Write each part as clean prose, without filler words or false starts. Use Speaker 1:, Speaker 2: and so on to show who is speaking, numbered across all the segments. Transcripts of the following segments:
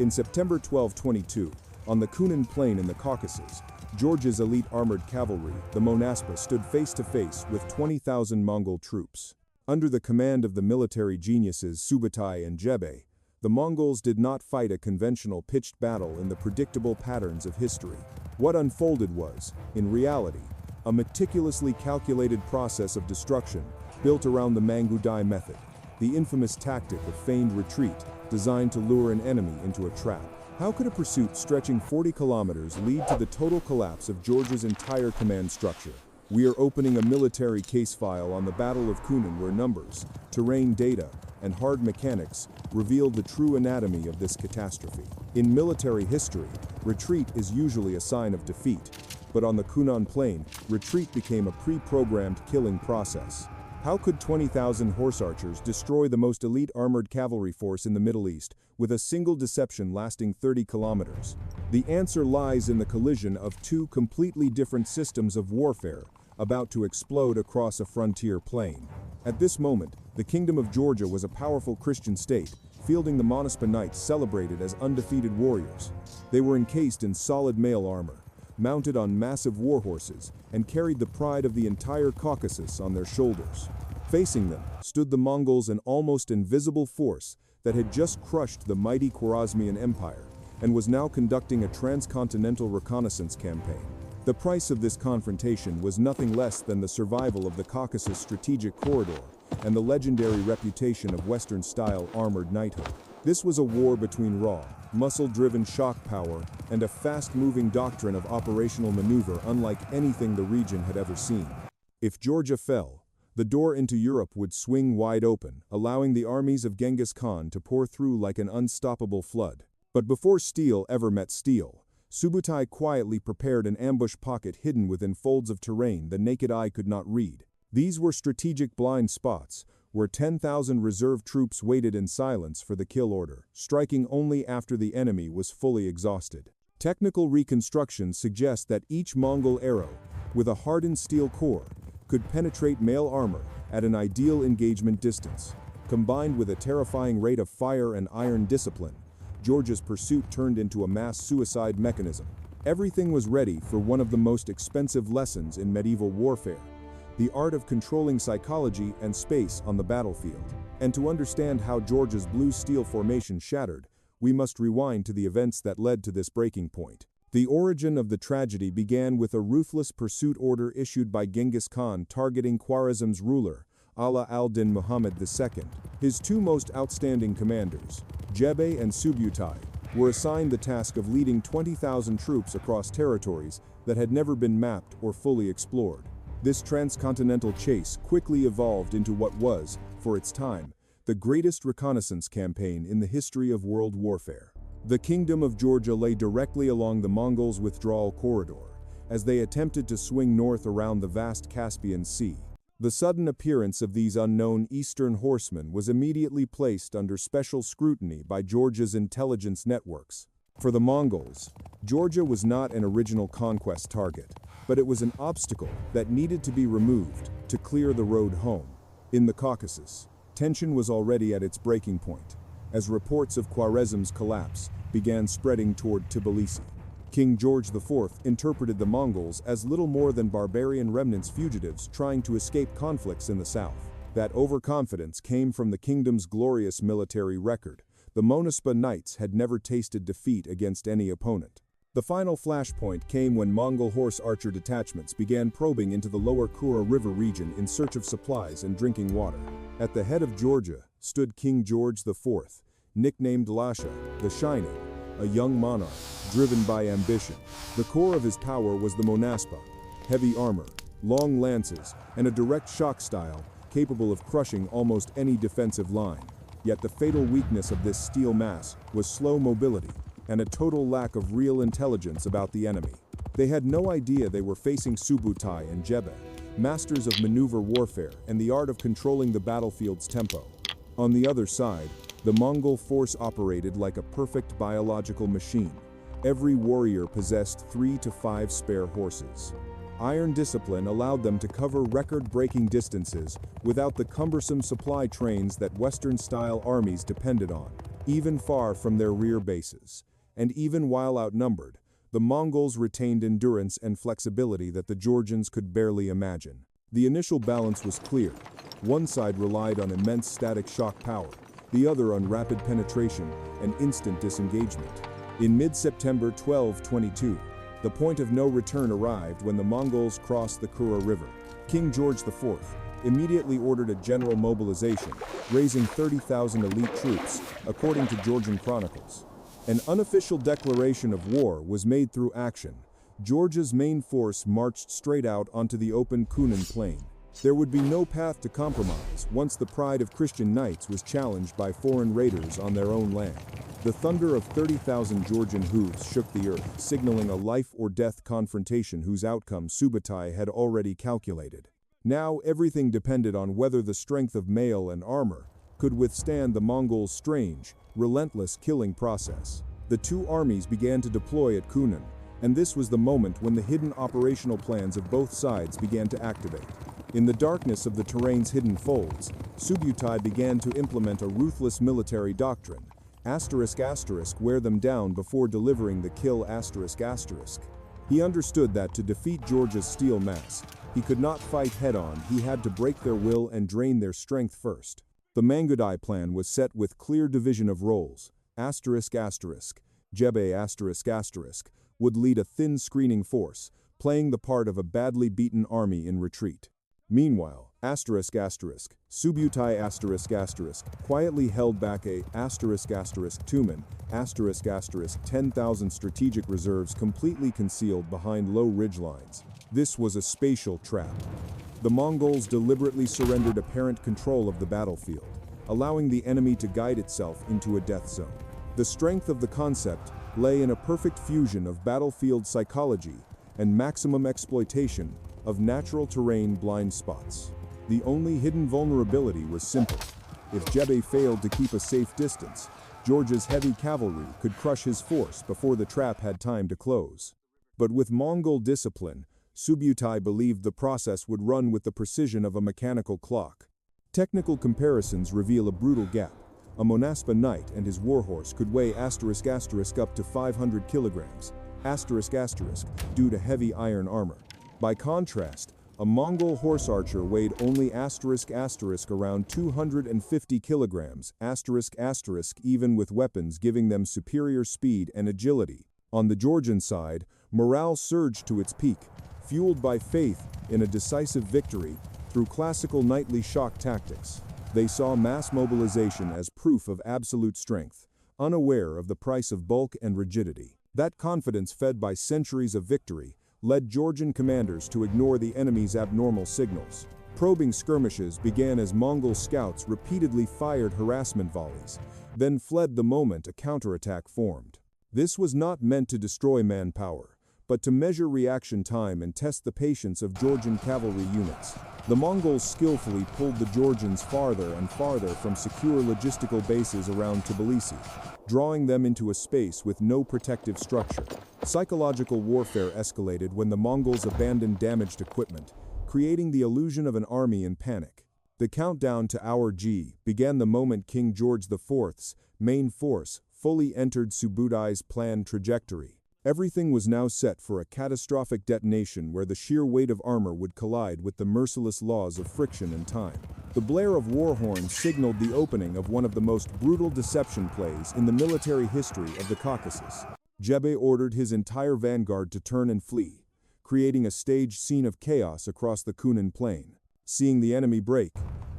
Speaker 1: In September 1222, on the Khunan plain in the Caucasus, Georgia's elite armored cavalry, the Monaspa, stood face to face with 20,000 Mongol troops. Under the command of the military geniuses Subutai and Jebe, the Mongols did not fight a conventional pitched battle in the predictable patterns of history. What unfolded was, in reality, a meticulously calculated process of destruction built around the Mangudai method, the infamous tactic of feigned retreat designed to lure an enemy into a trap. How could a pursuit stretching 40 kilometers lead to the total collapse of Georgia's entire command structure? We are opening a military case file on the Battle of Khunan where numbers, terrain data, and hard mechanics revealed the true anatomy of this catastrophe. In military history, retreat is usually a sign of defeat, but on the Khunan plain, retreat became a pre-programmed killing process. How could 20,000 horse archers destroy the most elite armored cavalry force in the Middle East with a single deception lasting 30 kilometers? The answer lies in the collision of two completely different systems of warfare about to explode across a frontier plain. At this moment, the Kingdom of Georgia was a powerful Christian state, fielding the Monaspa knights celebrated as undefeated warriors. They were encased in solid mail armor, mounted on massive warhorses, and carried the pride of the entire Caucasus on their shoulders. Facing them stood the Mongols, an almost invisible force that had just crushed the mighty Khwarezmian Empire and was now conducting a transcontinental reconnaissance campaign. The price of this confrontation was nothing less than the survival of the Caucasus strategic corridor and the legendary reputation of Western-style armored knighthood. This was a war between raw, muscle-driven shock power and a fast-moving doctrine of operational maneuver unlike anything the region had ever seen. If Georgia fell, the door into Europe would swing wide open, allowing the armies of Genghis Khan to pour through like an unstoppable flood. But before steel ever met steel, Subutai quietly prepared an ambush pocket hidden within folds of terrain the naked eye could not read. These were strategic blind spots, where 10,000 reserve troops waited in silence for the kill order, striking only after the enemy was fully exhausted. Technical reconstructions suggest that each Mongol arrow, with a hardened steel core, could penetrate mail armor at an ideal engagement distance. Combined with a terrifying rate of fire and iron discipline, Georgia's pursuit turned into a mass suicide mechanism. Everything was ready for one of the most expensive lessons in medieval warfare: the art of controlling psychology and space on the battlefield. And to understand how Georgia's blue steel formation shattered, we must rewind to the events that led to this breaking point. The origin of the tragedy began with a ruthless pursuit order issued by Genghis Khan targeting Khwarezm's ruler, Ala al-Din Muhammad II. His two most outstanding commanders, Jebe and Subutai, were assigned the task of leading 20,000 troops across territories that had never been mapped or fully explored. This transcontinental chase quickly evolved into what was, for its time, the greatest reconnaissance campaign in the history of world warfare. The Kingdom of Georgia lay directly along the Mongols' withdrawal corridor, as they attempted to swing north around the vast Caspian Sea. The sudden appearance of these unknown Eastern horsemen was immediately placed under special scrutiny by Georgia's intelligence networks. For the Mongols, Georgia was not an original conquest target, but it was an obstacle that needed to be removed to clear the road home. In the Caucasus, tension was already at its breaking point, as reports of Khwarezm's collapse began spreading toward Tbilisi. King George IV interpreted the Mongols as little more than barbarian remnants, fugitives trying to escape conflicts in the south. That overconfidence came from the kingdom's glorious military record. The Monaspa knights had never tasted defeat against any opponent. The final flashpoint came when Mongol horse archer detachments began probing into the lower Kura River region in search of supplies and drinking water. At the head of Georgia stood King George IV, nicknamed Lasha, the Shining, a young monarch driven by ambition. The core of his power was the Monaspa, heavy armor, long lances, and a direct shock style capable of crushing almost any defensive line. Yet the fatal weakness of this steel mass was slow mobility and a total lack of real intelligence about the enemy. They had no idea they were facing Subutai and Jebe, masters of maneuver warfare and the art of controlling the battlefield's tempo. On the other side, the Mongol force operated like a perfect biological machine. Every warrior possessed 3 to 5 spare horses. Iron discipline allowed them to cover record-breaking distances without the cumbersome supply trains that Western-style armies depended on. even far from their rear bases. And even while outnumbered, the Mongols retained endurance and flexibility that the Georgians could barely imagine. The initial balance was clear. One side relied on immense static shock power, the other on rapid penetration and instant disengagement. In mid-September 1222, the point of no return arrived when the Mongols crossed the Kura River. King George IV immediately ordered a general mobilization, raising 30,000 elite troops, according to Georgian chronicles. An unofficial declaration of war was made through action. Georgia's main force marched straight out onto the open Khunan plain. There would be no path to compromise once the pride of Christian knights was challenged by foreign raiders on their own land. The thunder of 30,000 Georgian hooves shook the earth, signaling a life-or-death confrontation whose outcome Subutai had already calculated. Now everything depended on whether the strength of mail and armor could withstand the Mongols' strange, relentless killing process. The two armies began to deploy at Khunan, and this was the moment when the hidden operational plans of both sides began to activate. In the darkness of the terrain's hidden folds, Subutai began to implement a ruthless military doctrine. Wear them down before delivering the kill. He understood that to defeat Georgia's steel mass, he could not fight head-on, he had to break their will and drain their strength first. The Mangudai plan was set with clear division of roles. Jebe would lead a thin screening force, playing the part of a badly beaten army in retreat. Meanwhile, Subutai quietly held back a Tumen 10,000 strategic reserves completely concealed behind low ridgelines. This was a spatial trap. The Mongols deliberately surrendered apparent control of the battlefield, allowing the enemy to guide itself into a death zone. The strength of the concept lay in a perfect fusion of battlefield psychology and maximum exploitation of natural terrain blind spots. The only hidden vulnerability was simple. If Jebe failed to keep a safe distance, Georgia's heavy cavalry could crush his force before the trap had time to close. But with Mongol discipline, Subutai believed the process would run with the precision of a mechanical clock. Technical comparisons reveal a brutal gap. A Monaspa knight and his warhorse could weigh up to 500 kilograms, due to heavy iron armor. By contrast, a Mongol horse archer weighed only around 250 kilograms, even with weapons giving them superior speed and agility. On the Georgian side, morale surged to its peak, fueled by faith in a decisive victory through classical knightly shock tactics. They saw mass mobilization as proof of absolute strength, unaware of the price of bulk and rigidity. That confidence, fed by centuries of victory, led Georgian commanders to ignore the enemy's abnormal signals. Probing skirmishes began as Mongol scouts repeatedly fired harassment volleys, then fled the moment a counterattack formed. This was not meant to destroy manpower, but to measure reaction time and test the patience of Georgian cavalry units. The Mongols skillfully pulled the Georgians farther and farther from secure logistical bases around Tbilisi, drawing them into a space with no protective structure. Psychological warfare escalated when the Mongols abandoned damaged equipment, creating the illusion of an army in panic. The countdown to Hour G began the moment King George IV's main force fully entered Subutai's planned trajectory. Everything was now set for a catastrophic detonation where the sheer weight of armor would collide with the merciless laws of friction and time. The blare of war horns signaled the opening of one of the most brutal deception plays in the military history of the Caucasus. Jebe ordered his entire vanguard to turn and flee, creating a staged scene of chaos across the Khunan plain. Seeing the enemy break,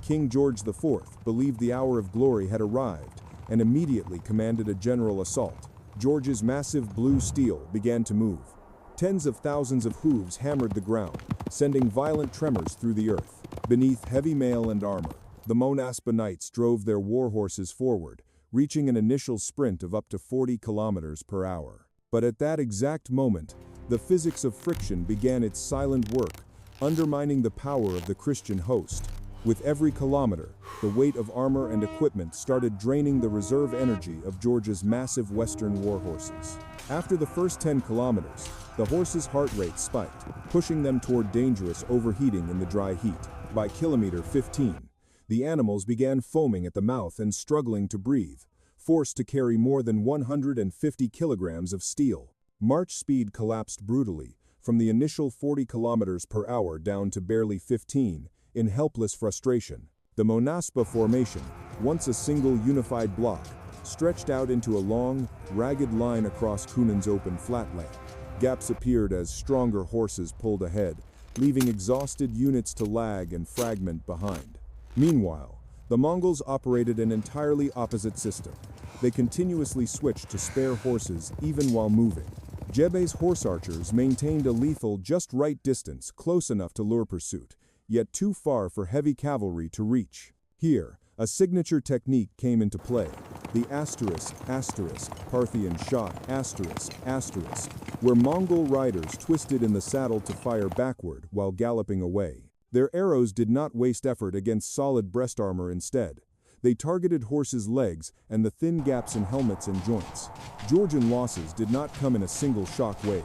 Speaker 1: King George IV believed the hour of glory had arrived and immediately commanded a general assault. George's massive blue steel began to move. Tens of thousands of hooves hammered the ground, sending violent tremors through the earth. Beneath heavy mail and armor, the Monaspa knights drove their warhorses forward, reaching an initial sprint of up to 40 kilometers per hour. But at that exact moment, the physics of friction began its silent work, undermining the power of the Christian host. With every kilometer, the weight of armor and equipment started draining the reserve energy of Georgia's massive western warhorses. After the first 10 kilometers, the horses' heart rate spiked, pushing them toward dangerous overheating in the dry heat. By kilometer 15, the animals began foaming at the mouth and struggling to breathe, forced to carry more than 150 kilograms of steel. March speed collapsed brutally, from the initial 40 kilometers per hour down to barely 15, in helpless frustration. The Monaspa formation, once a single unified block, stretched out into a long, ragged line across Khunan's open flatland. Gaps appeared as stronger horses pulled ahead, leaving exhausted units to lag and fragment behind. Meanwhile, the Mongols operated an entirely opposite system. They continuously switched to spare horses even while moving. Jebe's horse archers maintained a lethal just right distance, close enough to lure pursuit, yet too far for heavy cavalry to reach. Here, a signature technique came into play, the Parthian shot, where Mongol riders twisted in the saddle to fire backward while galloping away. Their arrows did not waste effort against solid breast armor instead. They targeted horses' legs and the thin gaps in helmets and joints. Georgian losses did not come in a single shock wave.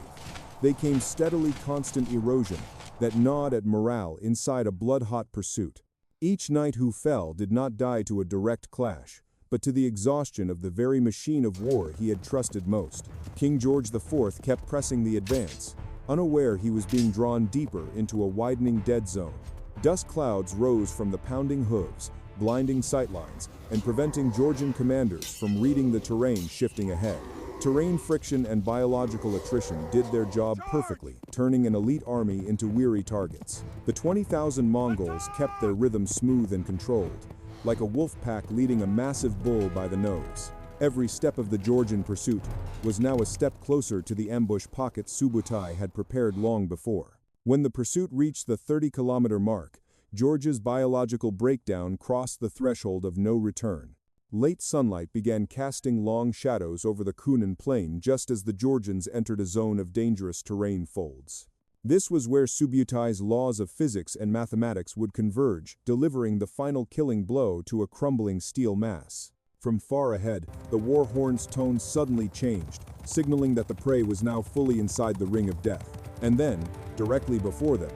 Speaker 1: They came steadily constant erosion that gnawed at morale inside a blood-hot pursuit. Each knight who fell did not die to a direct clash, but to the exhaustion of the very machine of war he had trusted most. King George IV kept pressing the advance, unaware he was being drawn deeper into a widening dead zone. Dust clouds rose from the pounding hooves, blinding sightlines, and preventing Georgian commanders from reading the terrain shifting ahead. Terrain friction and biological attrition did their job perfectly, turning an elite army into weary targets. The 20,000 Mongols kept their rhythm smooth and controlled, like a wolf pack leading a massive bull by the nose. Every step of the Georgian pursuit was now a step closer to the ambush pocket Subutai had prepared long before. When the pursuit reached the 30-kilometer mark, Georgia's biological breakdown crossed the threshold of no return. Late sunlight began casting long shadows over the Khunan plain just as the Georgians entered a zone of dangerous terrain folds. This was where Subutai's laws of physics and mathematics would converge, delivering the final killing blow to a crumbling steel mass. From far ahead, the war horn's tone suddenly changed, signaling that the prey was now fully inside the ring of death. And then, directly before them,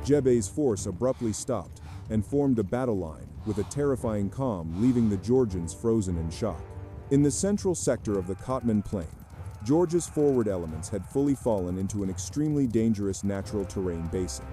Speaker 1: Jebe's force abruptly stopped and formed a battle line, with a terrifying calm leaving the Georgians frozen in shock. In the central sector of the Kotman plain, Georgia's forward elements had fully fallen into an extremely dangerous natural terrain basin.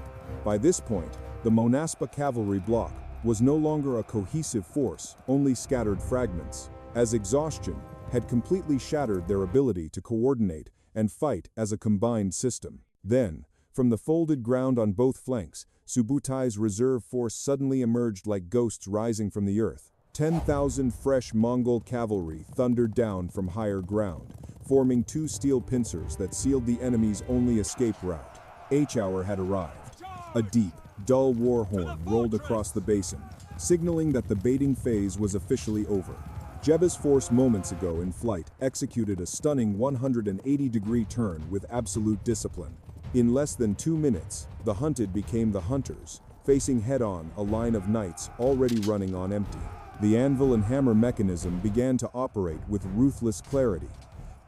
Speaker 1: By this point, the Monaspa cavalry block was no longer a cohesive force, only scattered fragments, as exhaustion had completely shattered their ability to coordinate and fight as a combined system. Then, from the folded ground on both flanks, Subutai's reserve force suddenly emerged like ghosts rising from the earth. 10,000 fresh Mongol cavalry thundered down from higher ground, forming two steel pincers that sealed the enemy's only escape route. H-hour had arrived. A deep, dull war horn rolled across the basin, signaling that the baiting phase was officially over. Jebe's force moments ago in flight executed a stunning 180-degree turn with absolute discipline. In less than 2 minutes, the hunted became the hunters, facing head-on a line of knights already running on empty. The Anvil-and-Hammer mechanism began to operate with ruthless clarity.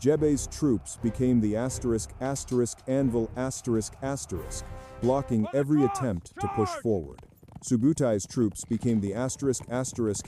Speaker 1: Jebe's troops became the Anvil ***, blocking every attempt to push forward. Subutai's troops became the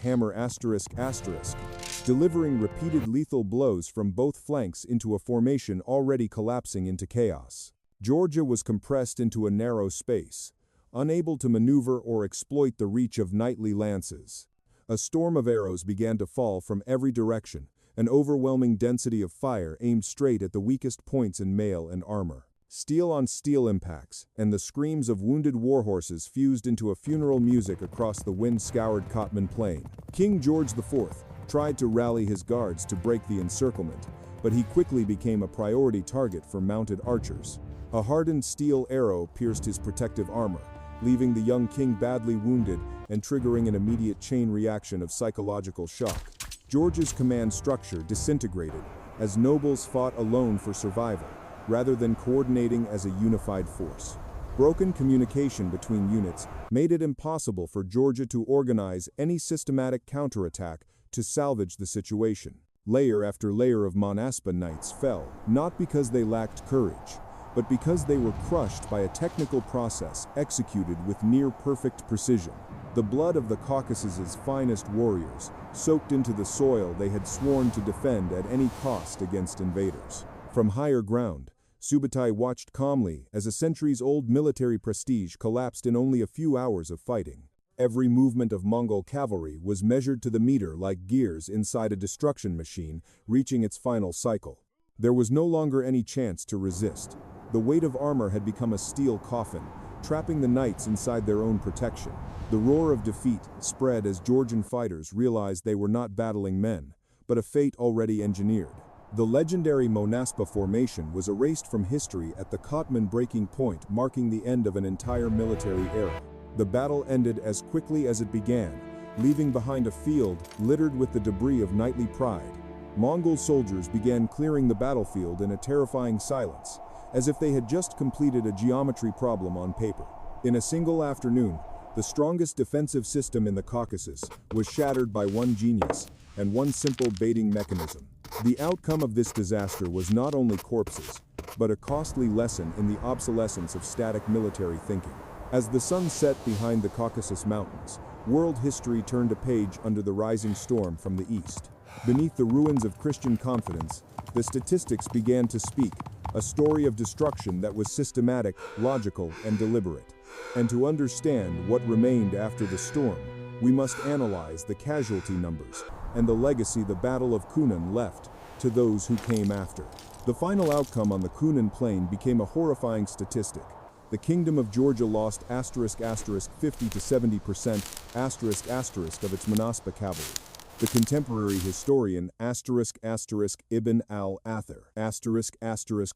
Speaker 1: ***Hammer ***, delivering repeated lethal blows from both flanks into a formation already collapsing into chaos. Georgia was compressed into a narrow space, unable to maneuver or exploit the reach of knightly lances. A storm of arrows began to fall from every direction, an overwhelming density of fire aimed straight at the weakest points in mail and armor. Steel-on-steel impacts, and the screams of wounded warhorses fused into a funeral music across the wind-scoured Kotman plain. King George IV tried to rally his guards to break the encirclement, but he quickly became a priority target for mounted archers. A hardened steel arrow pierced his protective armor, leaving the young king badly wounded and triggering an immediate chain reaction of psychological shock. George's command structure disintegrated as nobles fought alone for survival, rather than coordinating as a unified force. Broken communication between units made it impossible for Georgia to organize any systematic counterattack to salvage the situation. Layer after layer of Monaspa knights fell, not because they lacked courage, but because they were crushed by a technical process executed with near-perfect precision. The blood of the Caucasus's finest warriors soaked into the soil they had sworn to defend at any cost against invaders. From higher ground, Subutai watched calmly as a centuries-old military prestige collapsed in only a few hours of fighting. Every movement of Mongol cavalry was measured to the meter like gears inside a destruction machine reaching its final cycle. There was no longer any chance to resist. The weight of armor had become a steel coffin, trapping the knights inside their own protection. The roar of defeat spread as Georgian fighters realized they were not battling men, but a fate already engineered. The legendary Monaspa formation was erased from history at the Kotman breaking point, marking the end of an entire military era. The battle ended as quickly as it began, leaving behind a field littered with the debris of knightly pride. Mongol soldiers began clearing the battlefield in a terrifying silence, as if they had just completed a geometry problem on paper. In a single afternoon, the strongest defensive system in the Caucasus was shattered by one genius and one simple baiting mechanism. The outcome of this disaster was not only corpses, but a costly lesson in the obsolescence of static military thinking. As the sun set behind the Caucasus Mountains, world history turned a page under the rising storm from the east. Beneath the ruins of Christian confidence, the statistics began to speak, a story of destruction that was systematic, logical, and deliberate. And to understand what remained after the storm, we must analyze the casualty numbers and the legacy the Battle of Khunan left to those who came after. The final outcome on the Khunan plain became a horrifying statistic. The Kingdom of Georgia lost **50 to 70% ** of its Monaspa cavalry. The contemporary historian Ibn al-Athir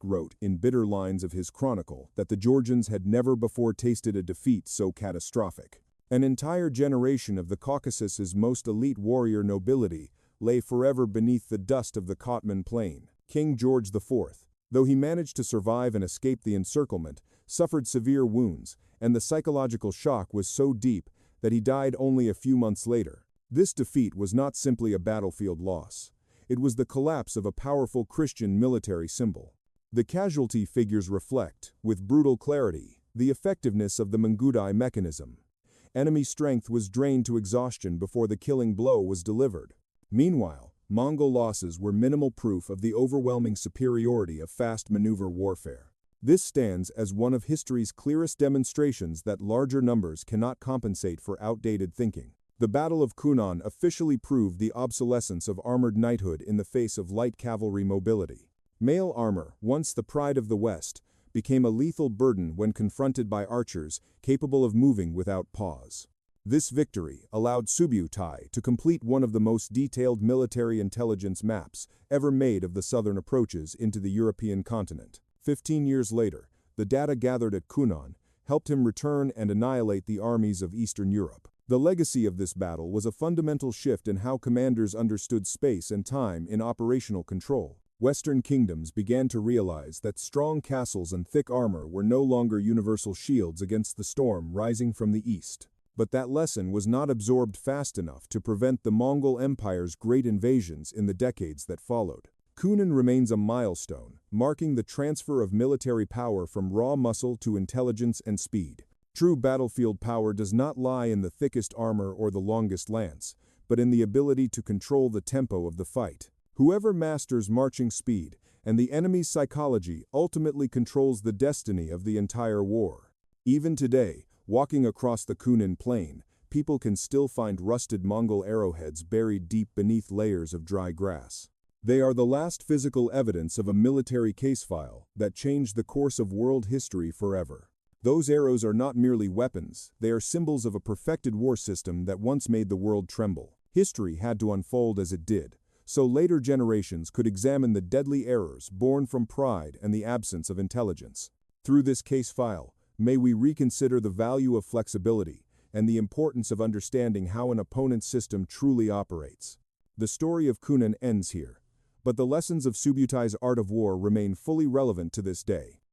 Speaker 1: wrote in bitter lines of his chronicle that the Georgians had never before tasted a defeat so catastrophic. An entire generation of the Caucasus's most elite warrior nobility lay forever beneath the dust of the Kotman plain. King George IV, though he managed to survive and escape the encirclement, suffered severe wounds, and the psychological shock was so deep that he died only a few months later. This defeat was not simply a battlefield loss. It was the collapse of a powerful Christian military symbol. The casualty figures reflect, with brutal clarity, the effectiveness of the Mangudai mechanism. Enemy strength was drained to exhaustion before the killing blow was delivered. Meanwhile, Mongol losses were minimal proof of the overwhelming superiority of fast maneuver warfare. This stands as one of history's clearest demonstrations that larger numbers cannot compensate for outdated thinking. The Battle of Khunan officially proved the obsolescence of armored knighthood in the face of light cavalry mobility. Mail armor, once the pride of the West, became a lethal burden when confronted by archers capable of moving without pause. This victory allowed Subutai to complete one of the most detailed military intelligence maps ever made of the southern approaches into the European continent. 15 years later, the data gathered at Khunan helped him return and annihilate the armies of Eastern Europe. The legacy of this battle was a fundamental shift in how commanders understood space and time in operational control. Western kingdoms began to realize that strong castles and thick armor were no longer universal shields against the storm rising from the east. But that lesson was not absorbed fast enough to prevent the Mongol Empire's great invasions in the decades that followed. Khunan remains a milestone, marking the transfer of military power from raw muscle to intelligence and speed. True battlefield power does not lie in the thickest armor or the longest lance, but in the ability to control the tempo of the fight. Whoever masters marching speed and the enemy's psychology ultimately controls the destiny of the entire war. Even today, walking across the Khunan plain, people can still find rusted Mongol arrowheads buried deep beneath layers of dry grass. They are the last physical evidence of a military case file that changed the course of world history forever. Those arrows are not merely weapons, they are symbols of a perfected war system that once made the world tremble. History had to unfold as it did, so later generations could examine the deadly errors born from pride and the absence of intelligence. Through this case file, may we reconsider the value of flexibility and the importance of understanding how an opponent's system truly operates. The story of Khunan ends here, but the lessons of Subutai's art of war remain fully relevant to this day.